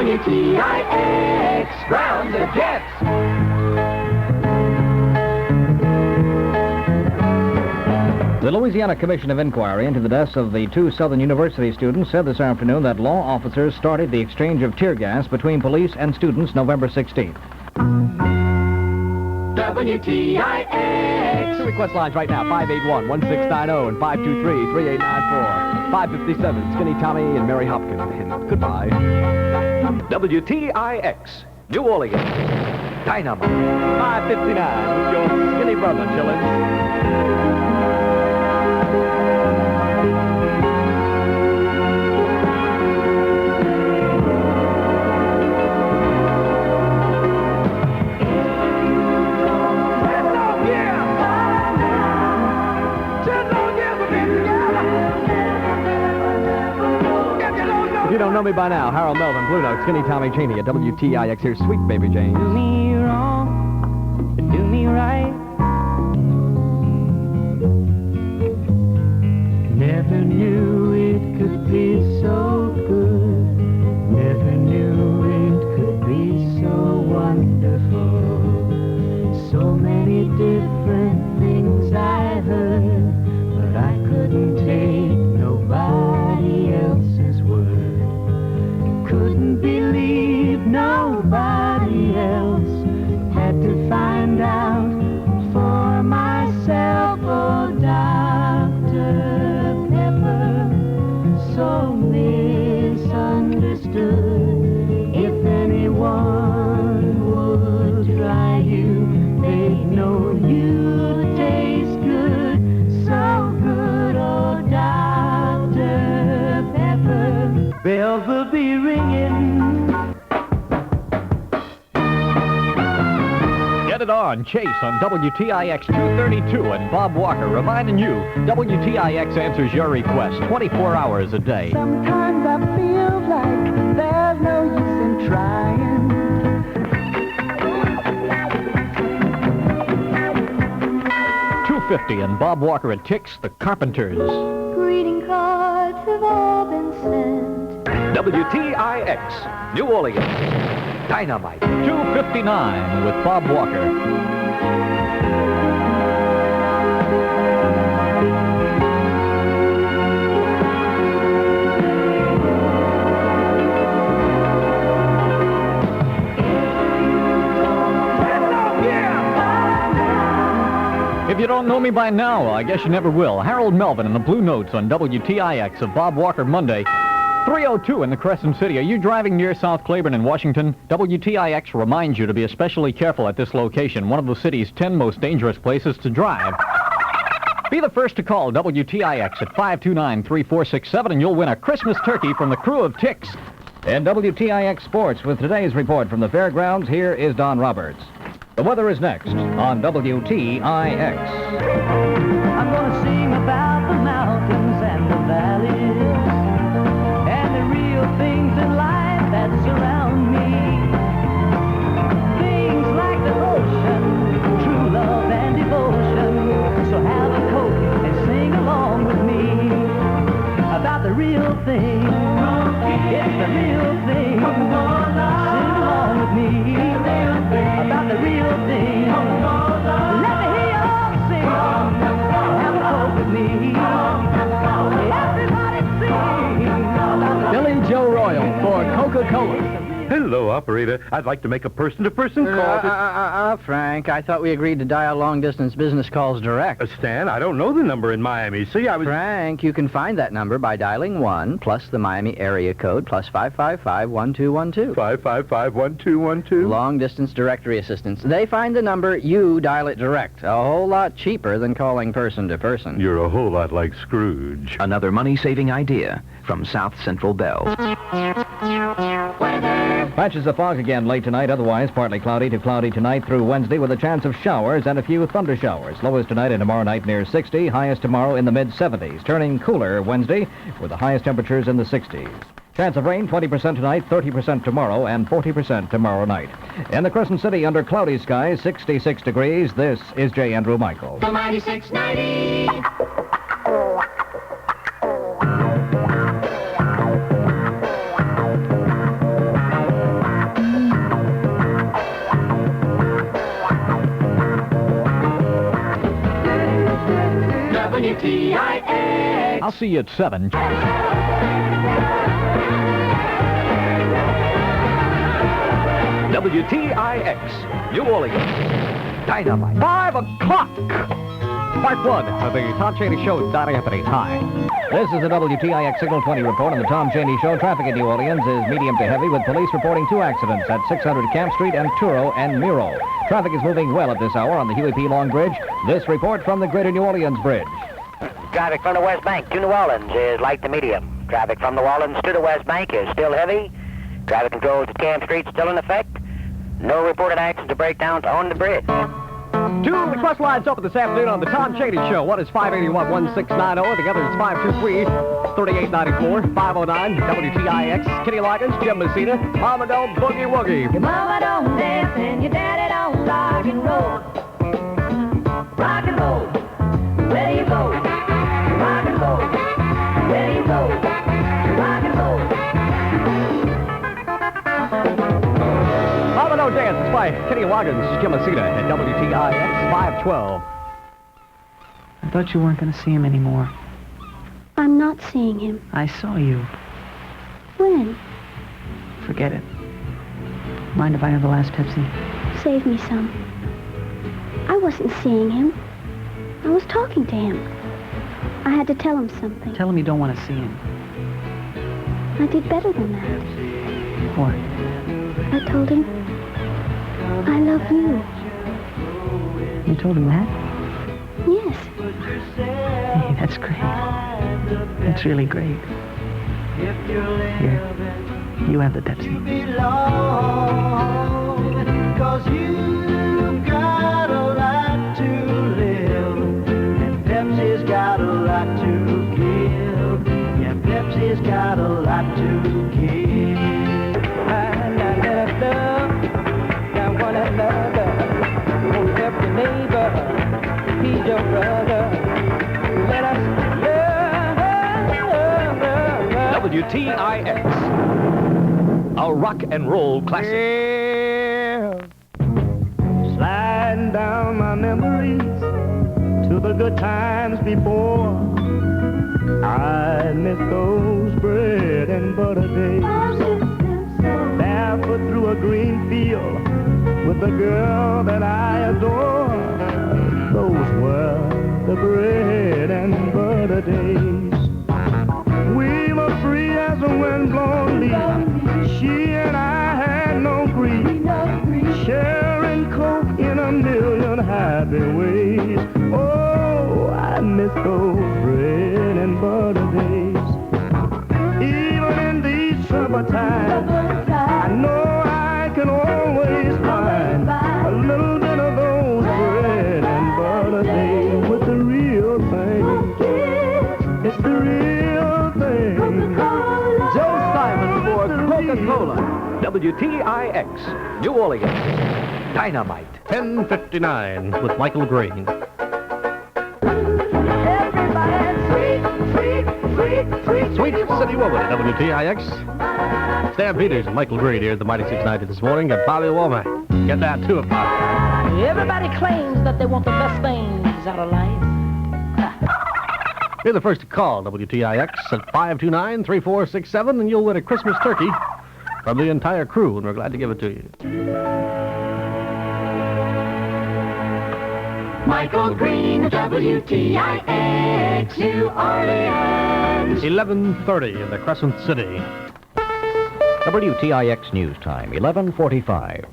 WTIX, ground the jets. The Louisiana Commission of Inquiry into the deaths of the two Southern University students said this afternoon that law officers started the exchange of tear gas between police and students November 16th. WTIX. Two request lines right now, 581-1690 and 523-3894. 557, Skinny Tommy and Mary Hopkins. And goodbye. WTIX, New Orleans. Dynamite. 559 with your skinny brother chillin'. If you don't know me by now, Harold Melvin, Blue Note, Skinny Tommy Cheney at WTIX. Here's Sweet Baby Jane. Do me wrong, but do me right. Never knew it could be so good. Never knew it could be so wonderful. So many different things I heard, but I couldn't take nobody else's word. Couldn't believe nobody else. Had to find out for myself. Oh, Dr. Pepper, so misunderstood. If anyone would try you, they'd know you taste good, so good. Oh, Dr. Pepper, bells will be ringing. Get it on, Chase on WTIX 232 and Bob Walker reminding you, WTIX answers your request 24 hours a day. Sometimes I feel like there's no use in trying. 250 and Bob Walker at Tix, the Carpenters. Greeting cards have all been sent. WTIX, New Orleans. Dynamite. 259 with Bob Walker. If you don't know me by now, I guess you never will. Harold Melvin and the Blue Notes on WTIX of Bob Walker Monday. 302 in the Crescent City. Are you driving near South Claiborne in Washington? WTIX reminds you to be especially careful at this location, one of the city's 10 most dangerous places to drive. Be the first to call WTIX at 529-3467 and you'll win a Christmas turkey from the crew of Tix. In WTIX Sports, with today's report from the fairgrounds, here is Don Roberts. The weather is next on WTIX. I'm gonna sing about the mountains and the valleys and the real things in life that surround me. Things like the ocean, true love and devotion. So have a Coke and sing along with me about the real thing. It's the real thing. Sing along with me about the real thing. Let me hear y'all sing. Have a Coke with me. Everybody sing about the Billy Joe Royal for Coca-Cola. Hello, operator. I'd like to make a person-to-person call. Frank, I thought we agreed to dial long-distance business calls direct. Stan, I don't know the number in Miami. See, I was... Frank, you can find that number by dialing 1 plus the Miami area code plus 555-1212. 555-1212. Long-distance directory assistance. They find the number, you dial it direct. A whole lot cheaper than calling person-to-person. You're a whole lot like Scrooge. Another money-saving idea from South Central Bell. Patches of fog again late tonight, otherwise partly cloudy to cloudy tonight through Wednesday with a chance of showers and a few thunder showers. Lowest tonight and tomorrow night near 60, highest tomorrow in the mid-70s. Turning cooler Wednesday with the highest temperatures in the 60s. Chance of rain 20% tonight, 30% tomorrow, and 40% tomorrow night. In the Crescent City under cloudy skies, 66 degrees. This is J. Andrew Michael. The 9690. WTIX. I'll see you at 7. WTIX, New Orleans. Dynamite. 5 o'clock. Part 1 of the Tom Cheney Show, Anthony High. This is the WTIX Signal 20 report on the Tom Cheney Show. Traffic in New Orleans is medium to heavy, with police reporting 2 accidents at 600 Camp Street and Turo and Miro. Traffic is moving well at this hour on the Huey P. Long Bridge. This report from the Greater New Orleans Bridge. Traffic from the West Bank to New Orleans is light to medium. Traffic from New Orleans to the West Bank is still heavy. Traffic controls at Camp Street still in effect. No reported accidents or breakdowns on the bridge. 2 request lines open this afternoon on the Tom Cheney Show. One is 581-1690. The other is 523-3894. 509 WTIX. Kenny Loggins, Jim Messina, Mama Don't Boogie Woogie. Your mama don't dance and your daddy don't rock and roll. Rock and roll, where do you go? Rock and roll, where do you go? Rock and roll. Mama Don't Dance. It's by Kenny Loggins, Jim Messina at WTIX 512. I thought you weren't going to see him anymore. I'm not seeing him. I saw you. When? Forget it. Mind if I have the last Pepsi? Save me some. I wasn't seeing him. I was talking to him. I had to tell him something. Tell him you don't want to see him. I did better than that. What? I told him, I love you. You told him that? Yes. Hey, that's great. That's really great. Here, you have the Pepsi. Cause you got a lot to live, and Pepsi's got a lot to give. Yeah, Pepsi's got a lot to give. I wanna love, oh, every neighbor, he's your brother. Let us love. WTIX, a rock and roll classic. Yeah. Sliding down my memories to the good times before. I miss those bread and butter days. Barefoot through a green field with the girl that I adore. Those were the bread and butter days. We were free as a wind-blown leaf. She and I had no grief. Sharing Coke in a million happy ways. Oh, I miss those bread and butter days. Even in these troubled times, I know I can always find a little bit of those bread and butter days with the real thing. It's the real thing. Joe Simon for Coca-Cola. WTIX, New Orleans. Dynamite. 10:59 with Michael Green. Sweet City Woman at WTIX. Stan Peters and Michael Green here at the Mighty 690 this morning at Bobby Womack. Get that 2 o'clock. Everybody claims that they want the best things out of life. You're the first to call WTIX at 529-3467, and you'll win a Christmas turkey from the entire crew, and we're glad to give it to you. Michael Green, WTIX, New Orleans. 11:30 in the Crescent City. WTIX News Time, 11:45.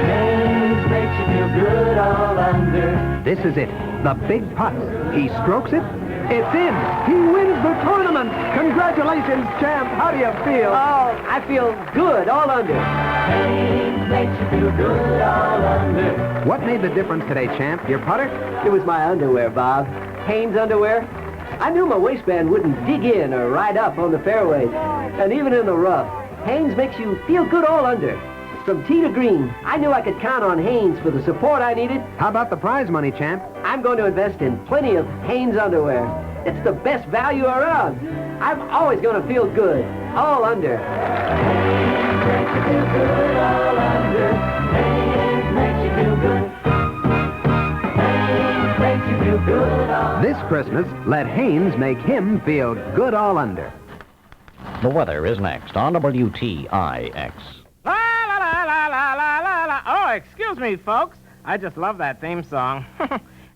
Things makes you feel good all under. This is it, the big putt. He strokes it, it's in. He wins the tournament. Congratulations, champ. How do you feel? Oh, I feel good all under. Things makes you feel good all under. What made the difference today, champ? Your putter? It was my underwear, Bob. Hanes underwear. I knew my waistband wouldn't dig in or ride up on the fairways. And even in the rough, Hanes makes you feel good all under. From tee to green, I knew I could count on Hanes for the support I needed. How about the prize money, champ? I'm going to invest in plenty of Hanes underwear. It's the best value around. I'm always going to feel good, all under. Hanes makes you feel good all under. Hanes makes you feel good. Hanes makes you feel feel good all This Christmas, let Haynes make him feel good all under. The weather is next on WTIX. La la la la la la la la. Oh, excuse me, folks. I just love that theme song.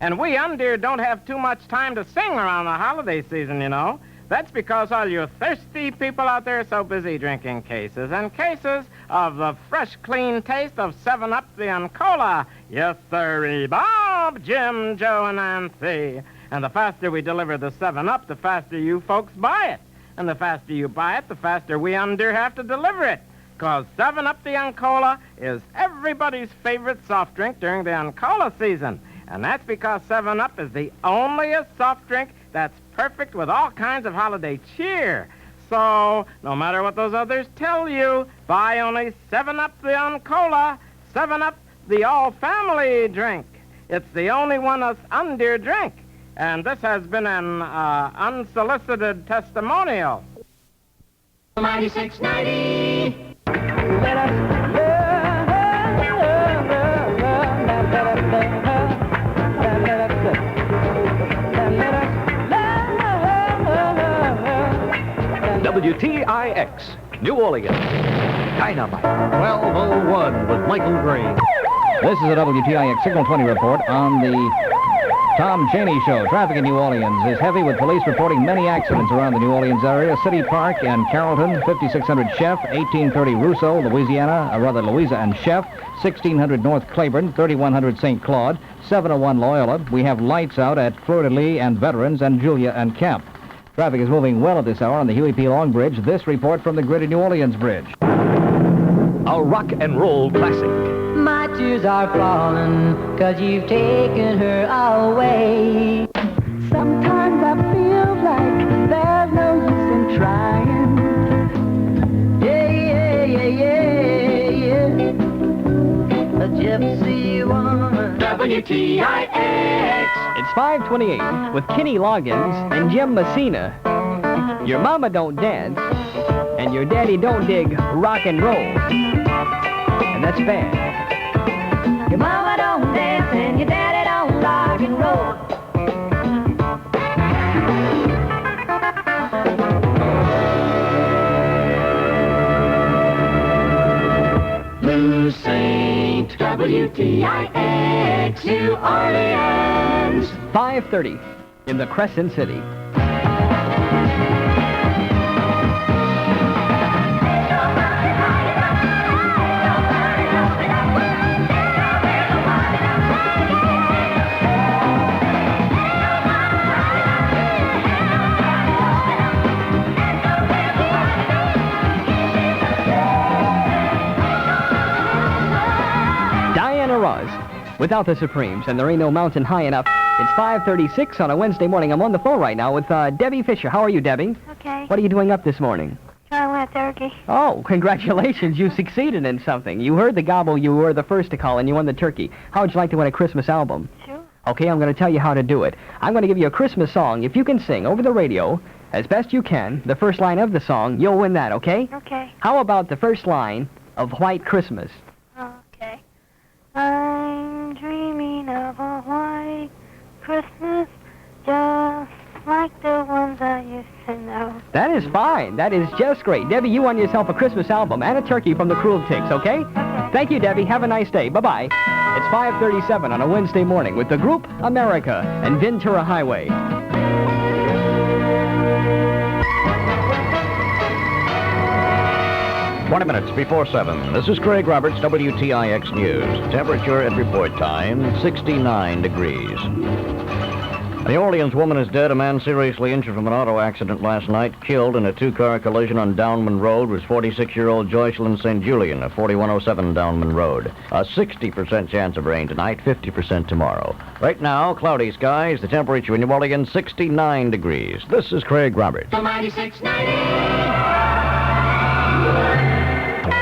And we dear don't have too much time to sing around the holiday season, you know. That's because all you thirsty people out there are so busy drinking cases and cases of the fresh, clean taste of 7-Up the Uncola. Yes, sirree, Bob, Jim, Joe, and Nancy. And the faster we deliver the 7-Up, the faster you folks buy it. And the faster you buy it, the faster we dear have to deliver it. Because 7-Up the Uncola is everybody's favorite soft drink during the Uncola season. And that's because 7-Up is the onlyest soft drink that's perfect with all kinds of holiday cheer. So, no matter what those others tell you, buy only 7-Up the Uncola, 7-Up the all-family drink. It's the only one us dear drink. And this has been an unsolicited testimonial. Mighty 690. Let us WTIX, New Orleans. Dynamite. 12:01 with Michael Gray. This is a WTIX Signal 20 report on the Tom Cheney Show. Traffic in New Orleans is heavy with police reporting many accidents around the New Orleans area. City Park and Carrollton, 5600 Chef, 1830 Russo, Louisa and Chef, 1600 North Claiborne, 3100 St. Claude, 701 Loyola. We have lights out at Fleur de Lis and Veterans and Julia and Kemp. Traffic is moving well at this hour on the Huey P. Long Bridge. This report from the Greater New Orleans Bridge. A rock and roll classic. My tears are falling, 'cause you've taken her away. Sometimes I feel like there's no use in trying. Yeah, yeah, yeah, yeah, yeah. A gypsy woman. WTIX. It's 5:28 with Kenny Loggins and Jim Messina. Your mama don't dance, and your daddy don't dig rock and roll. And that's bad. Your mama don't dance and your daddy don't rock and roll. Blue Saint. WTIX. New Orleans. 5:30 in the Crescent City. Without the Supremes, and there ain't no mountain high enough. It's 5:36 on a Wednesday morning. I'm on the phone right now with Debbie Fisher. How are you, Debbie? Okay. What are you doing up this morning? Trying with turkey. Oh, congratulations. You succeeded in something. You heard the gobble. You were the first to call, and you won the turkey. How would you like to win a Christmas album? Sure. Okay, I'm going to tell you how to do it. I'm going to give you a Christmas song. If you can sing over the radio, as best you can, the first line of the song, you'll win that, okay? Okay. How about the first line of White Christmas? Okay. I'm dreaming of a white Christmas, just like the ones I used to know. That is fine. That is just great. Debbie, you won yourself a Christmas album and a turkey from the Cruel Ticks, okay? Thank you, Debbie. Have a nice day. Bye-bye. It's 5:37 on a Wednesday morning with the group America and Ventura Highway. 20 minutes before 7. This is Craig Roberts, WTIX News. Temperature at report time, 69 degrees. A New Orleans woman is dead. A man seriously injured from an auto accident last night, killed in a two-car collision on Downman Road, was 46-year-old Joycelyn St. Julian of 4107 Downman Road. A 60% chance of rain tonight, 50% tomorrow. Right now, cloudy skies. The temperature in New Orleans, 69 degrees. This is Craig Roberts. The Mighty 690.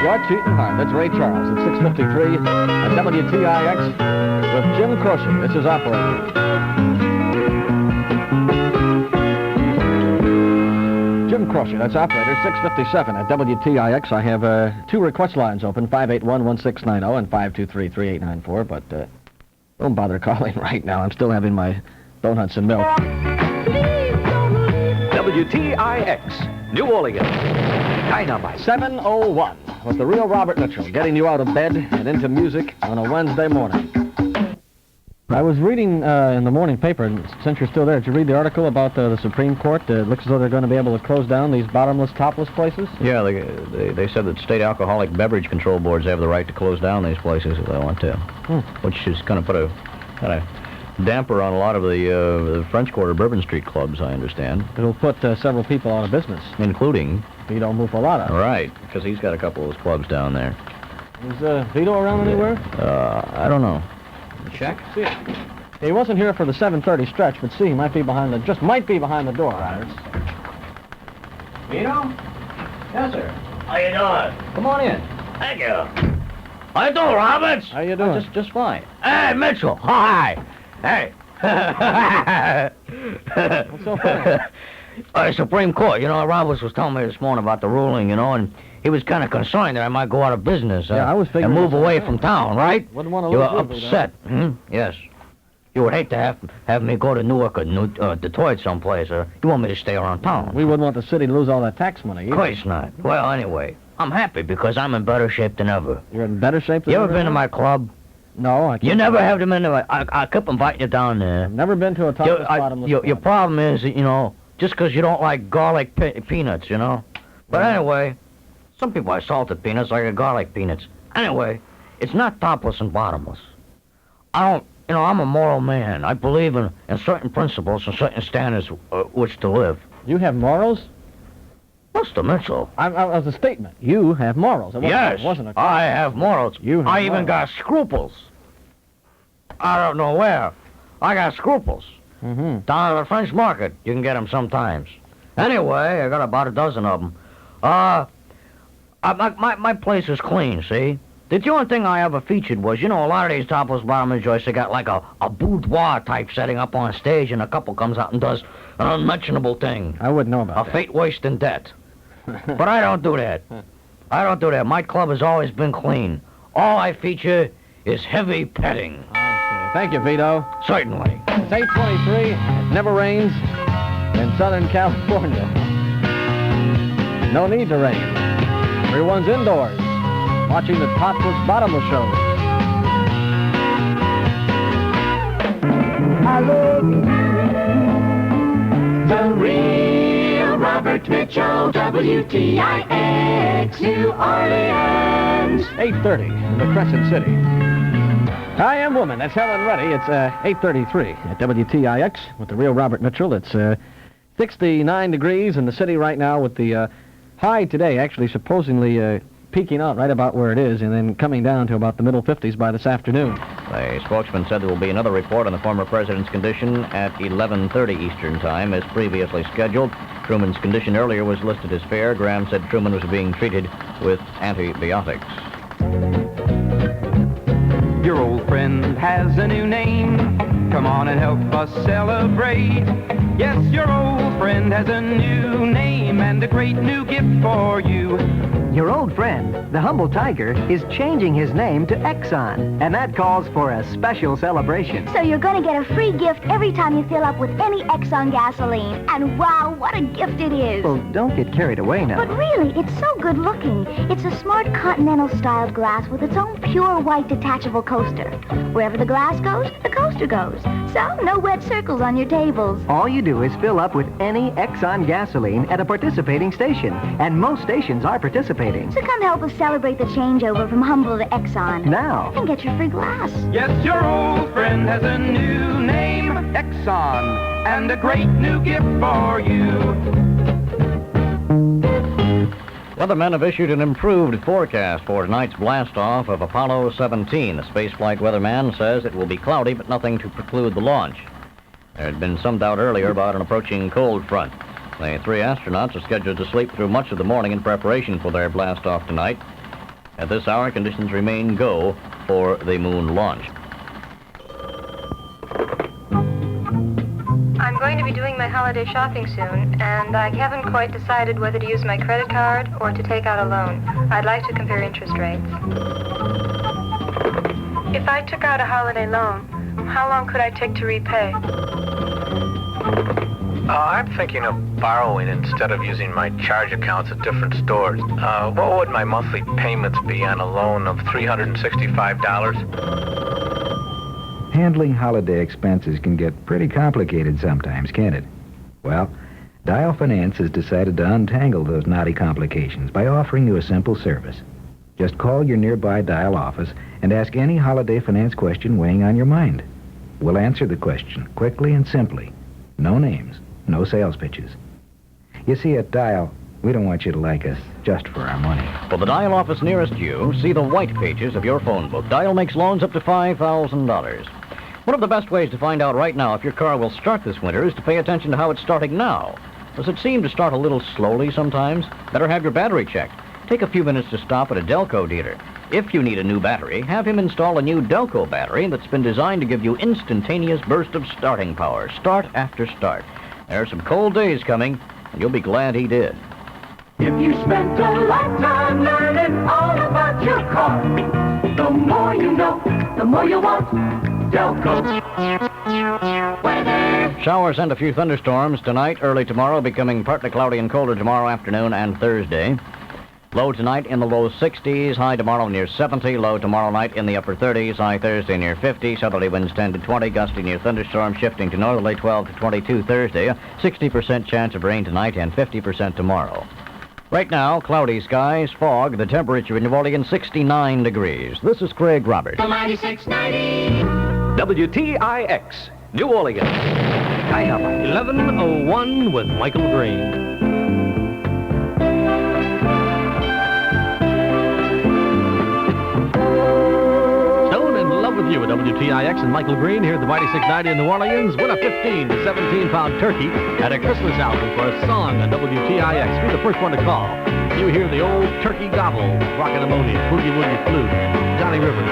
You're cheating hard. That's Ray Charles at 6:53 at WTIX with Jim Croce. This is operator. Jim Croce, that's operator, 6:57 at WTIX. I have two request lines open, 581-1690 and 523-3894, but don't bother calling right now. I'm still having my Don't Hudson Mill. WTIX, New Orleans. Dynamite. 7:01 with the real Robert Mitchell, getting you out of bed and into music on a Wednesday morning. I was reading in the morning paper, and since you're still there, did you read the article about the Supreme Court? It looks as though they're going to be able to close down these bottomless, topless places? Yeah, they said that state alcoholic beverage control boards have the right to close down these places if they want to, which is going to put a kind of damper on a lot of the French Quarter Bourbon Street clubs, I understand. It'll put several people out of business. Including Vito Mufalata. Right, because he's got a couple of those clubs down there. Is Vito around anywhere? I don't know. Check. See, he wasn't here for the 7:30 stretch, but see, he might be behind the door, rather. Vito? Yes, sir. How you doing? Come on in. Thank you. How you doing, Roberts? How you doing? Just fine. Hey, Mitchell. Hi. Hey. What's so funny? Supreme Court. You know, Roberts was telling me this morning about the ruling, and he was kind of concerned that I might go out of business. Yeah, I was figuring and move the same away thing. from town, right? Wouldn't want to You lose were you, Vito. upset. Yes. You would hate to have me go to Newark or Detroit someplace, or you want me to stay around town. We wouldn't want the city to lose all that tax money either. Of course not. Well, anyway, I'm happy because I'm in better shape than ever. You're in better shape than You ever ever been to now? my club? No, I can't. You never have them in there. I kept inviting you down there. I've never been to a topless, bottomless Your club. problem is, just because you don't like garlic peanuts, But anyway, some people like salted peanuts, like garlic peanuts. Anyway, it's not topless and bottomless. I'm a moral man. I believe in certain principles and certain standards which to live. You have morals? Mr. Mitchell. As a statement, you have morals. Yes, I have morals. I even got scruples. I don't know where. I got scruples. Mm-hmm. Down at the French market, you can get them sometimes. Anyway, I got about a dozen of them. My place is clean, see? The only thing I ever featured was, a lot of these topless bottomless joints, they got like a boudoir type setting up on stage, and a couple comes out and does an unmentionable thing. I wouldn't know about A fate worse than death. But I don't do that. I don't do that. My club has always been clean. All I feature is heavy petting. Okay. Thank you, Vito. Certainly. It's 8:23. It never rains in Southern California. No need to rain. Everyone's indoors, watching the topless bottomless show. I love you. The real Robert Mitchell, WTIX, New Orleans. 8:30 in the Crescent City. I am woman. That's Helen Reddy. It's 8:33 at WTIX with the real Robert Mitchell. It's 69 degrees in the city right now with the high today actually supposedly peaking out right about where it is and then coming down to about the middle 50s by this afternoon. A spokesman said there will be another report on the former president's condition at 11:30 Eastern Time as previously scheduled. Truman's condition earlier was listed as fair. Graham said Truman was being treated with antibiotics. Your old friend has a new name. Come on and help us celebrate. Yes, your old friend has a new name and a great new gift for you. Your old friend, the Humble Tiger, is changing his name to Exxon, and that calls for a special celebration. So you're going to get a free gift every time you fill up with any Exxon gasoline. And wow, what a gift it is. Well, don't get carried away now. But really, it's so good looking. It's a smart continental-styled glass with its own pure white detachable coaster. Wherever the glass goes, the coaster goes. So, no wet circles on your tables. All you do is fill up with any Exxon gasoline at a participating station, and most stations are participating. So come help us celebrate the changeover from Humble to Exxon. Now. And get your free glass. Yes, your old friend has a new name, Exxon, and a great new gift for you. Weathermen have issued an improved forecast for tonight's blast-off of Apollo 17. The spaceflight weatherman says it will be cloudy, but nothing to preclude the launch. There had been some doubt earlier about an approaching cold front. The three astronauts are scheduled to sleep through much of the morning in preparation for their blast-off tonight. At this hour, conditions remain go for the moon launch. I'm going to be doing my holiday shopping soon, and I haven't quite decided whether to use my credit card or to take out a loan. I'd like to compare interest rates. If I took out a holiday loan, How long could I take to repay? I'm thinking of borrowing instead of using my charge accounts at different stores. What would my monthly payments be on a loan of $365? Handling holiday expenses can get pretty complicated sometimes, can't it? Well, Dial Finance has decided to untangle those knotty complications by offering you a simple service. Just call your nearby Dial office and ask any holiday finance question weighing on your mind. We'll answer the question quickly and simply. No names, no sales pitches. You see, at Dial, we don't want you to like us just for our money. For the Dial office nearest you, see the white pages of your phone book. Dial makes loans up to $5,000. One of the best ways to find out right now if your car will start this winter is to pay attention to how it's starting now. Does it seem to start a little slowly sometimes? Better have your battery checked. Take a few minutes to stop at a Delco dealer. If you need a new battery, have him install a new Delco battery that's been designed to give you instantaneous burst of starting power, start after start. There are some cold days coming, and you'll be glad he did. If you spent a lifetime learning all about your car, the more you know, the more you want Delco. Weather. Showers and a few thunderstorms tonight, early tomorrow, becoming partly cloudy and colder tomorrow afternoon and Thursday. Low tonight in the low 60s, high tomorrow near 70, low tomorrow night in the upper 30s, high Thursday near 50, southerly winds 10 to 20, gusty near thunderstorms, shifting to northerly 12 to 22 Thursday, a 60% chance of rain tonight and 50% tomorrow. Right now, cloudy skies, fog, the temperature in New Orleans 69 degrees. This is Craig Roberts. 96.90. WTIX, New Orleans. Dynamite. 11:01 with Michael Green. With you at WTIX and Michael Green here at the Mighty 690 in New Orleans. Win a 15 to 17-pound turkey at a Christmas album for a song on WTIX. Be the first one to call. You hear the old turkey gobble, Rockin' Ammonia, Boogie Woogie Flute, Johnny Rivers.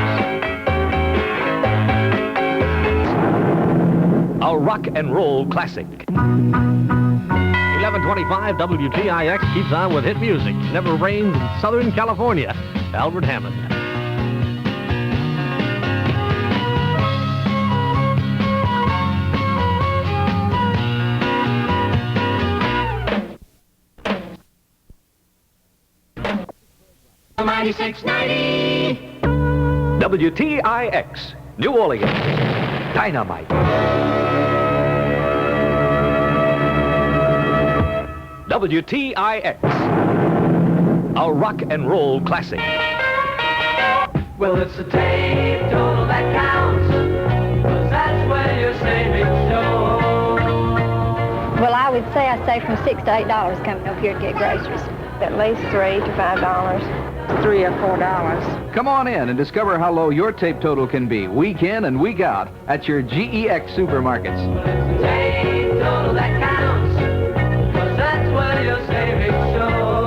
A rock and roll classic. 11:25 WTIX keeps on with hit music. Never rains in Southern California. Albert Hammond. WTIX, New Orleans. Dynamite. WTIX, a rock and roll classic. Well, it's the tape total that counts, 'cause that's where your savings show. Well, I would say I save from $6 to $8 coming up here to get groceries. At least $3 to $5. $3 or $4. Come on in and discover how low your tape total can be week in and week out at your GEX supermarkets. Tape total that counts, 'cause that's where your savings show.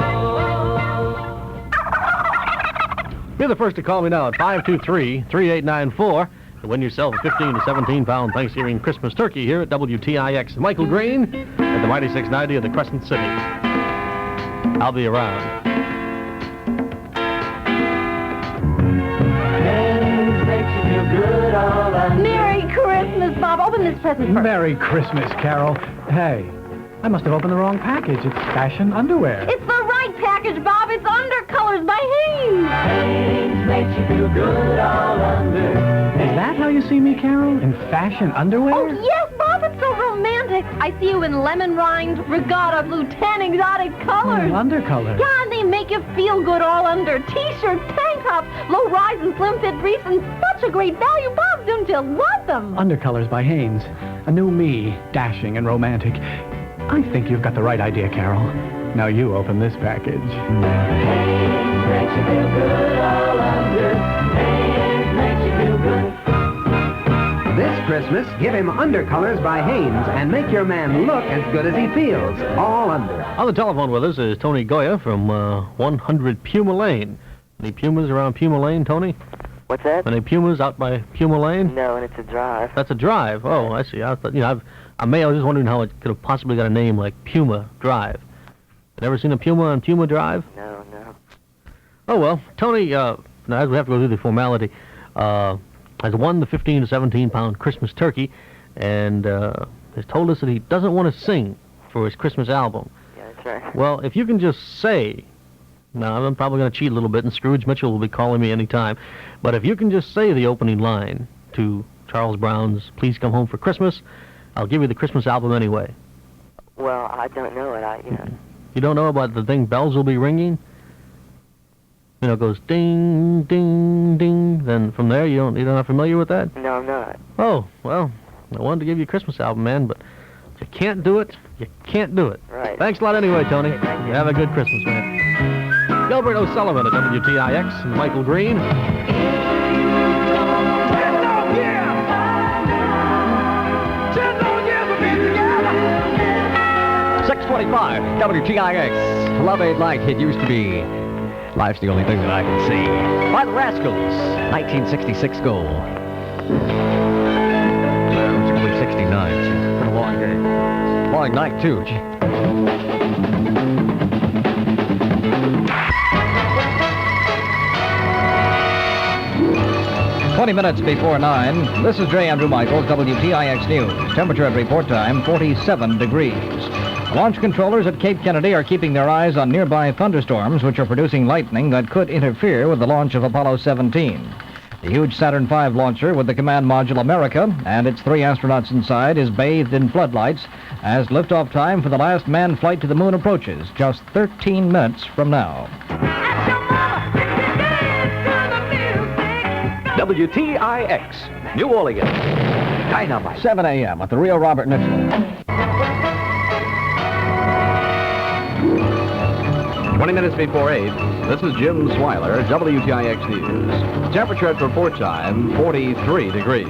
Be the first to call me now at 523-3894 to win yourself a 15 to 17-pound Thanksgiving Christmas turkey here at WTIX. Michael Green at the Mighty 690 of the Crescent City. I'll be around. Merry Christmas, Bob. Open this present first. Merry Christmas, Carol. Hey, I must have opened the wrong package. It's fashion underwear. It's the right package, Bob. It's Undercolors by Hanes. Hanes makes you feel good all under. Is that how you see me, Carol? In fashion underwear? Oh, yes, Bob. It's so romantic. I see you in lemon rind, regatta, blue, tan, exotic colors. Oh, undercolors. Yeah, and they make you feel good all under. T-shirts, tank tops, low-rise and slim-fit briefs, and such a great value, Bob. Don't you love them? Undercolors by Hanes. A new me, dashing and romantic. I think you've got the right idea, Carol. Now you open this package. Hanes makes you feel good all under. Hanes makes you feel good. This Christmas, give him Undercolors by Hanes and make your man look as good as he feels, all under. On the telephone with us is Tony Goya from 100 Puma Lane. Any Pumas around Puma Lane, Tony? What's that? Any Pumas out by Puma Lane? No, and it's a drive. That's a drive. Oh, I see. I thought, I was just wondering how it could have possibly got a name like Puma Drive. Never seen a Puma on Puma Drive? No. Oh, well, Tony, now as we have to go through the formality, has won the 15 to 17 pound Christmas turkey, and has told us that he doesn't want to sing for his Christmas album. Yeah, that's right. Well, if you can just say, now I'm probably going to cheat a little bit, and Scrooge Mitchell will be calling me any time, but if you can just say the opening line to Charles Brown's Please Come Home for Christmas, I'll give you the Christmas album anyway. Well, I don't know it. You don't know about the thing Bells Will Be Ringing? You know, it goes ding, ding, ding. Then from there, you're not familiar with that? No, I'm not. Oh, well, I wanted to give you a Christmas album, man, but if you can't do it, you can't do it. Right. Thanks a lot anyway, Tony. You have a good Christmas, man. Gilbert O'Sullivan at WTIX and Michael Green. 625 WTIX. Love Ain't Like It Used to Be. Life's the only thing that I can see. By the Rascals, 1966 goal. Well, it's only 69. It's been a long day. Long night, too. 20 minutes before 9, this is J. Andrew Michaels, WTIX News. Temperature at report time, 47 degrees. Launch controllers at Cape Kennedy are keeping their eyes on nearby thunderstorms, which are producing lightning that could interfere with the launch of Apollo 17. The huge Saturn V launcher with the command module America and its 3 astronauts inside is bathed in floodlights as liftoff time for the last manned flight to the moon approaches, just 13 minutes from now. WTIX, New Orleans. Dynamite. 7 a.m. at the Rio Robert Mitchell. 20 minutes before 8, this is Jim Swiler, WTIX News. Temperature at report time, 43 degrees.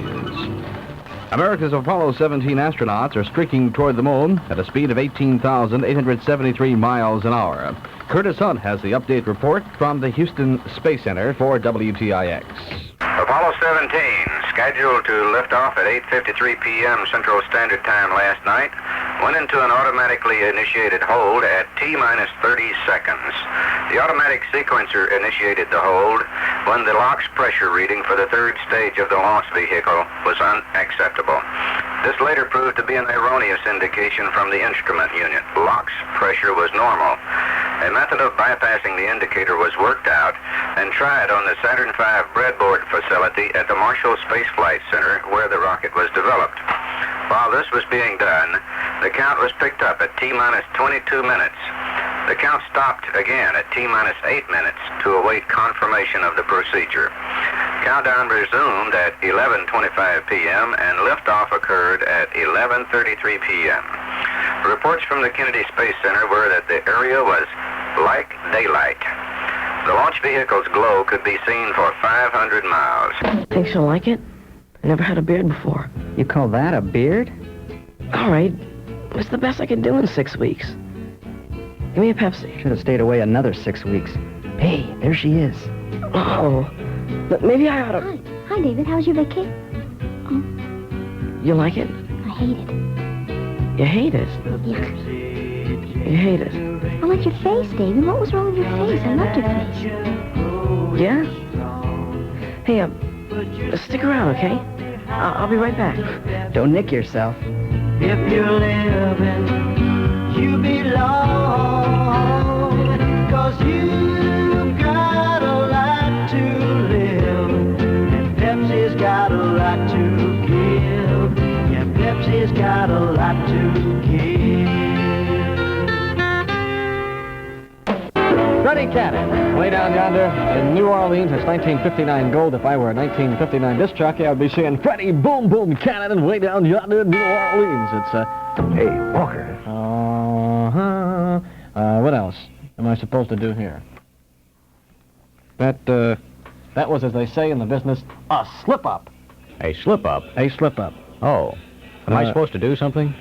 America's Apollo 17 astronauts are streaking toward the moon at a speed of 18,873 miles an hour. Curtis Hunt has the update report from the Houston Space Center for WTIX. Apollo 17, scheduled to lift off at 8:53 p.m. Central Standard Time last night, went into an automatically initiated hold at T-minus 30 seconds. The automatic sequencer initiated the hold when the LOX pressure reading for the third stage of the launch vehicle was unacceptable. This later proved to be an erroneous indication from the instrument unit. LOX pressure was normal. A method of bypassing the indicator was worked out and tried on the Saturn V breadboard facility at the Marshall Space Flight Center where the rocket was developed. While this was being done, the count was picked up at T-minus 22 minutes. The count stopped again at T-minus 8 minutes to await confirmation of the procedure. Countdown resumed at 11:25 p.m. and liftoff occurred at 11:33 p.m. Reports from the Kennedy Space Center were that the area was like daylight. The launch vehicle's glow could be seen for 500 miles. Think she'll like it? I never had a beard before. You call that a beard? All right. It's the best I can do in 6 weeks. Give me a Pepsi. Should have stayed away another 6 weeks. Hey, there she is. Oh, but maybe I ought to... Hi, David. How's your vacation? You like it? I hate it. You hate it? Yeah. You hate it? I like your face, David. What was wrong with your face? I loved your face. Yeah? Hey, stick around, okay? I'll be right back. Don't nick yourself. If you're living, you belong. 'Cause you've got a lot to live. And Pepsi's got a lot to give. Yeah, Pepsi's got a lot to give. Freddie Cannon, way down yonder in New Orleans. It's 1959 gold. If I were a 1959 disc jockey, I'd be saying Freddie Boom Boom Cannon way down yonder in New Orleans. It's, Hey, Walker. What else am I supposed to do here? That was, as they say in the business, a slip-up. A slip-up? A slip-up. Oh. Am I supposed to do something?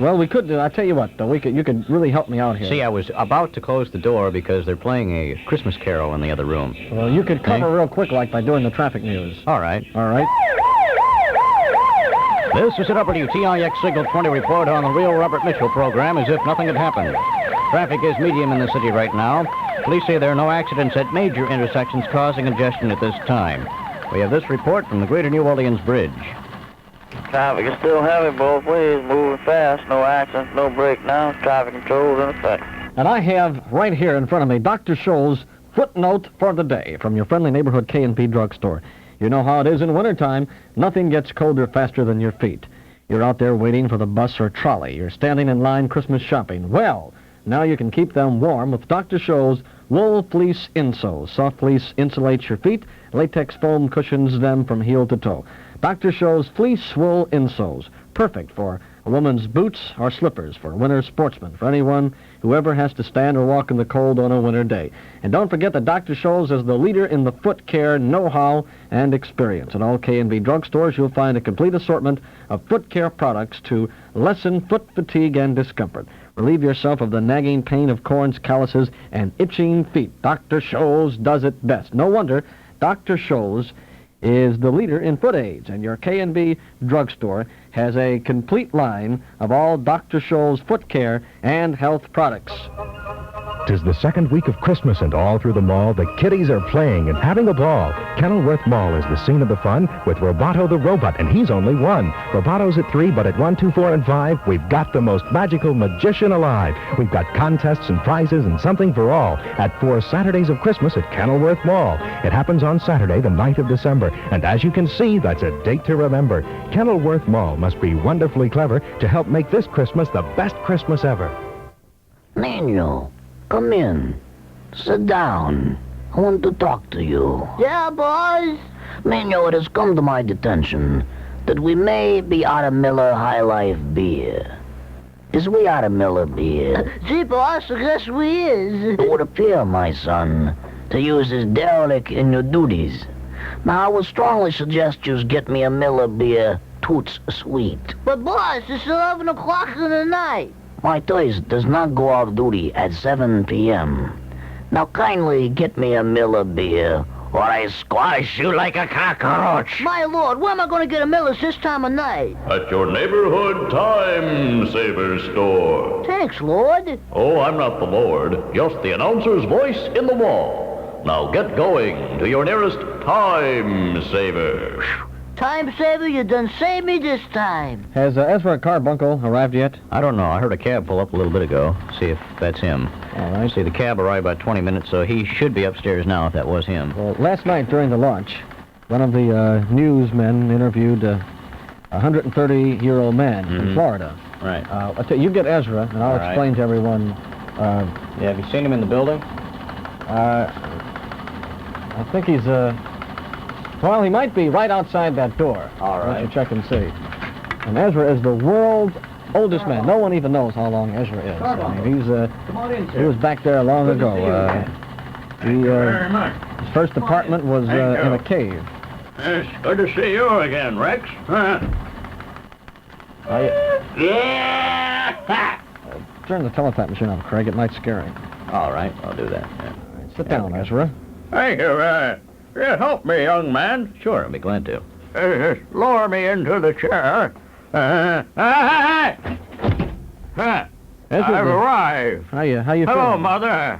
Well, we could do. I tell you what, you could really help me out here. See, I was about to close the door because they're playing a Christmas carol in the other room. Well, you could cover real quick, like by doing the traffic news. All right. All right. This is a WTIX Signal 20 report on the Real Robert Mitchell program as if nothing had happened. Traffic is medium in the city right now. Police say there are no accidents at major intersections causing congestion at this time. We have this report from the Greater New Orleans Bridge. Traffic is still heavy both ways, moving fast. No accidents, no breakdowns. Traffic controls in effect. And I have right here in front of me Dr. Scholl's footnote for the day from your friendly neighborhood K&P drugstore. You know how it is in wintertime. Nothing gets colder faster than your feet. You're out there waiting for the bus or trolley. You're standing in line Christmas shopping. Well, now you can keep them warm with Dr. Scholl's Wool Fleece Insoles. Soft fleece insulates your feet. Latex foam cushions them from heel to toe. Dr. Scholl's Fleece Wool Insoles. Perfect for a woman's boots or slippers, for winter sportsmen, for anyone who ever has to stand or walk in the cold on a winter day. And don't forget that Dr. Scholl's is the leader in the foot care know-how and experience. At all K&B drugstores, you'll find a complete assortment of foot care products to lessen foot fatigue and discomfort. Relieve yourself of the nagging pain of corns, calluses, and itching feet. Dr. Scholl's does it best. No wonder Dr. Scholl's is the leader in foot aids, and your K&B drugstore has a complete line of all Dr. Scholl's foot care and health products. 'Tis the second week of Christmas, and all through the mall, the kiddies are playing and having a ball. Kenilworth Mall is the scene of the fun with Roboto the Robot, and he's only one. Roboto's at 3, but at 1, 2, 4, and 5, we've got the most magical magician alive. We've got contests and prizes and something for all at 4 Saturdays of Christmas at Kenilworth Mall. It happens on Saturday, the 9th of December, and as you can see, that's a date to remember. Kenilworth Mall must be wonderfully clever to help make this Christmas the best Christmas ever. Manuel, come in. Sit down. I want to talk to you. Yeah, boys? Manuel, it has come to my attention that we may be out of Miller High Life beer. Is we out of Miller beer? Gee, boss, I guess we is. It would appear, my son, to use as derelict in your duties. Now, I would strongly suggest you get me a Miller beer, toots sweet. But, boss, it's 11 o'clock in the night. My taste does not go out of duty at 7 p.m. Now kindly get me a Miller beer, or I squash you like a cockroach. My lord, where am I going to get a Miller's this time of night? At your neighborhood Time Saver store. Thanks, Lord. Oh, I'm not the Lord, just the announcer's voice in the wall. Now get going to your nearest Time Saver. Time Saver, you done saved me this time. Has Ezra Carbuncle arrived yet? I don't know. I heard a cab pull up a little bit ago. See if that's him. All right. See, the cab arrived about 20 minutes, so he should be upstairs now if that was him. Well, last night during the launch, one of the newsmen interviewed a 130-year-old man in Florida. Right. You get Ezra, and I'll explain to everyone. Yeah, have you seen him in the building? I think he's, well, he might be right outside that door. All right. Why don't you check and see. And Ezra is the world's oldest man. No one even knows how long Ezra is. I mean, he was back there long ago. His first apartment was in a cave. It's good to see you again, Rex. Turn the teletype machine off, Craig. It might scare him. All right, I'll do that. Yeah. Sit down, Ezra. Thank you. Help me, young man. Sure, I'll be glad to. Just lower me into the chair. I've arrived. How you Hello, feeling? Mother.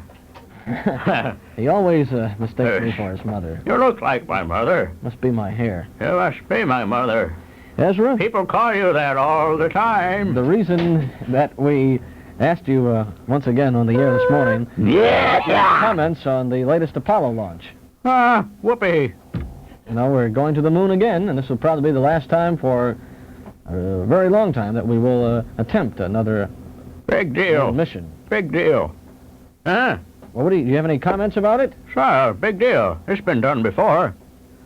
He always mistakes me for his mother. You look like my mother. Must be my hair. You must be my mother. Ezra? People call you that all the time. The reason that we asked you once again on the air this morning... comments on the latest Apollo launch. Whoopee. You know, we're going to the moon again, and this will probably be the last time for a very long time that we will attempt another... Big deal. ...mission. Big deal. Well, do you have any comments about it? Sure, big deal. It's been done before.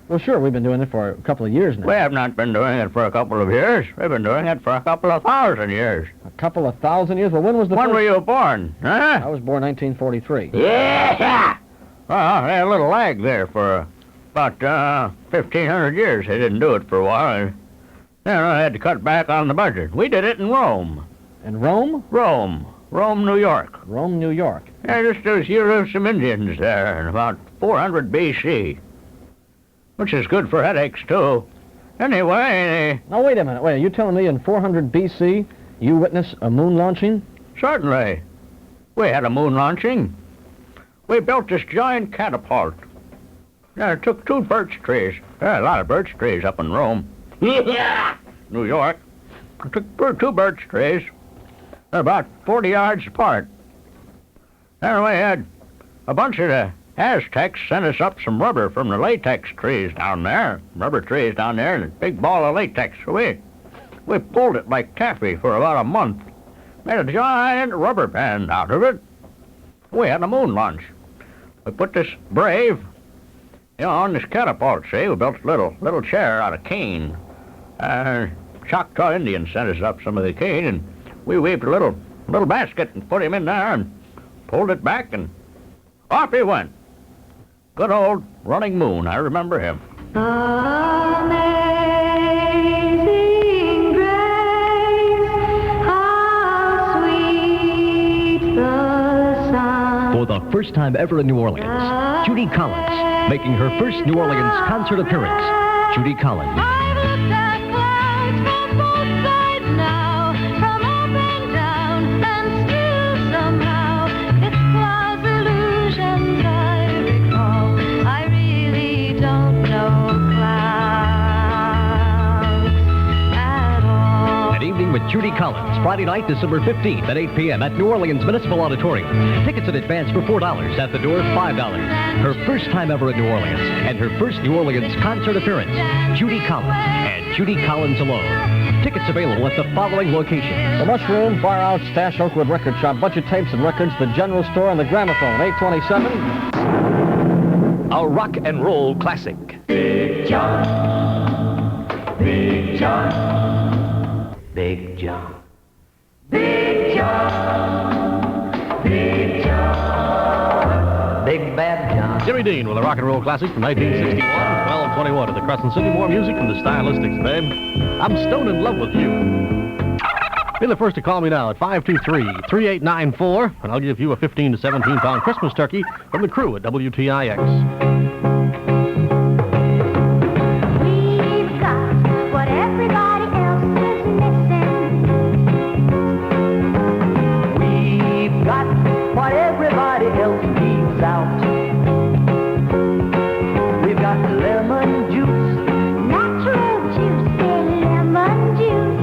Well, sure, we've been doing it for a couple of years now. We have not been doing it for a couple of years. We've been doing it for a couple of 1,000 years. A couple of 1,000 years? Well, when was the When first... were you born? I was born 1943. Yeah! Well, they had a little lag there for about 1,500 years. They didn't do it for a while. Then I had to cut back on the budget. We did it in Rome. In Rome? Rome, New York. Rome, New York. Yeah, just as you live some Indians there in about 400 B.C., which is good for headaches, too. Anyway... Now, wait a minute. Wait, are you telling me in 400 B.C. you witnessed a moon launching? Certainly. We had a moon launching. We built this giant catapult. Yeah, I took 2 birch trees. There are a lot of birch trees up in Rome. New York. I took 2 birch trees. They're about 40 yards apart. Anyway, had a bunch of the Aztecs sent us up some rubber from the latex trees down there. Rubber trees down there, and a big ball of latex. So we pulled it like taffy for about a month. Made a giant rubber band out of it. We had a moon launch. We put this Brave, on this catapult, see? We built a little chair out of cane. Choctaw Indians sent us up some of the cane, and we weaved a little basket and put him in there and pulled it back, and off he went. Good old Running Moon, I remember him. Amazing grace, how sweet the sound. For the first time ever in New Orleans, Judy Collins, making her first New Orleans concert appearance. Judy Collins. I've looked at clouds from both sides now, from up and down, and still somehow it's clouds' illusions I recall. I really don't know clouds at all. An evening with Judy Collins, Friday night, December 15th at 8 p.m. at New Orleans Municipal Auditorium. Tickets in advance for $4, at the door $5. Her first time ever in New Orleans, and her first New Orleans concert appearance. Judy Collins, and Judy Collins alone. Tickets available at the following locations. The Mushroom, Bar Out, Stash, Oakwood Record Shop, Budget Tapes and Records, the General Store, and the Gramophone, 827. A rock and roll classic. Big John, Big John, Big John. Big John, Big John. Big Bad John. Jimmy Dean with a rock and roll classic from 1961, 1221 to the Crescent City. More music from the Stylistics, babe. I'm stone in love with you. Be the first to call me now at 523-3894, and I'll give you a 15 to 17 pound Christmas turkey from the crew at WTIX. We've got what everybody else is missing. We've got what everybody else leaves out. We've got lemon juice, Natural juicy lemon juice.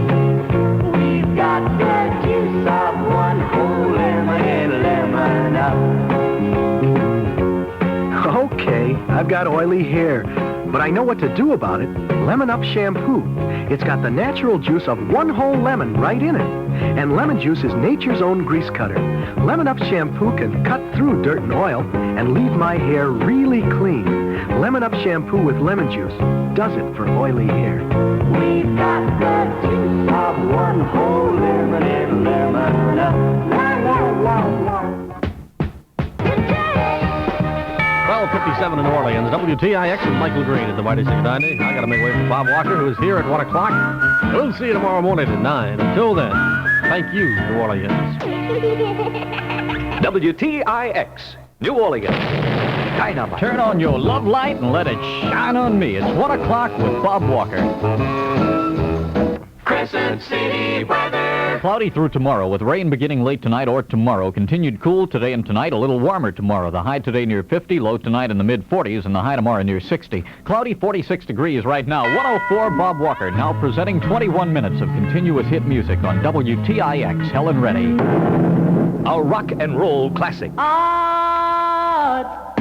we've got the juice of one whole lemon and lemon up. Okay, I've got oily hair, but I know what to do about it. Lemon Up shampoo. It's got the natural juice of one whole lemon right in it. And lemon juice is nature's own grease cutter. Lemon Up shampoo can cut through dirt and oil and leave my hair really clean. Lemon Up shampoo with lemon juice does it for oily hair. We've got the juice of one whole lemon and lemon up. La, la, la, la. 12:57 in New Orleans. WTIX with Michael Green at the Mighty 690. I got to make way for Bob Walker, who is here at 1 o'clock. We'll see you tomorrow morning at 9. Until then, thank you, New Orleans. WTIX, New Orleans. Dynamite. Turn on your love light and let it shine on me. It's 1 o'clock with Bob Walker. Crescent City weather. Cloudy through tomorrow with rain beginning late tonight or tomorrow. Continued cool today and tonight. A little warmer tomorrow. The high today near 50, low tonight in the mid-40s, and the high tomorrow near 60. Cloudy, 46 degrees right now. 104, Bob Walker, now presenting 21 minutes of continuous hit music on WTIX. Helen Reddy. A rock and roll classic. Ah,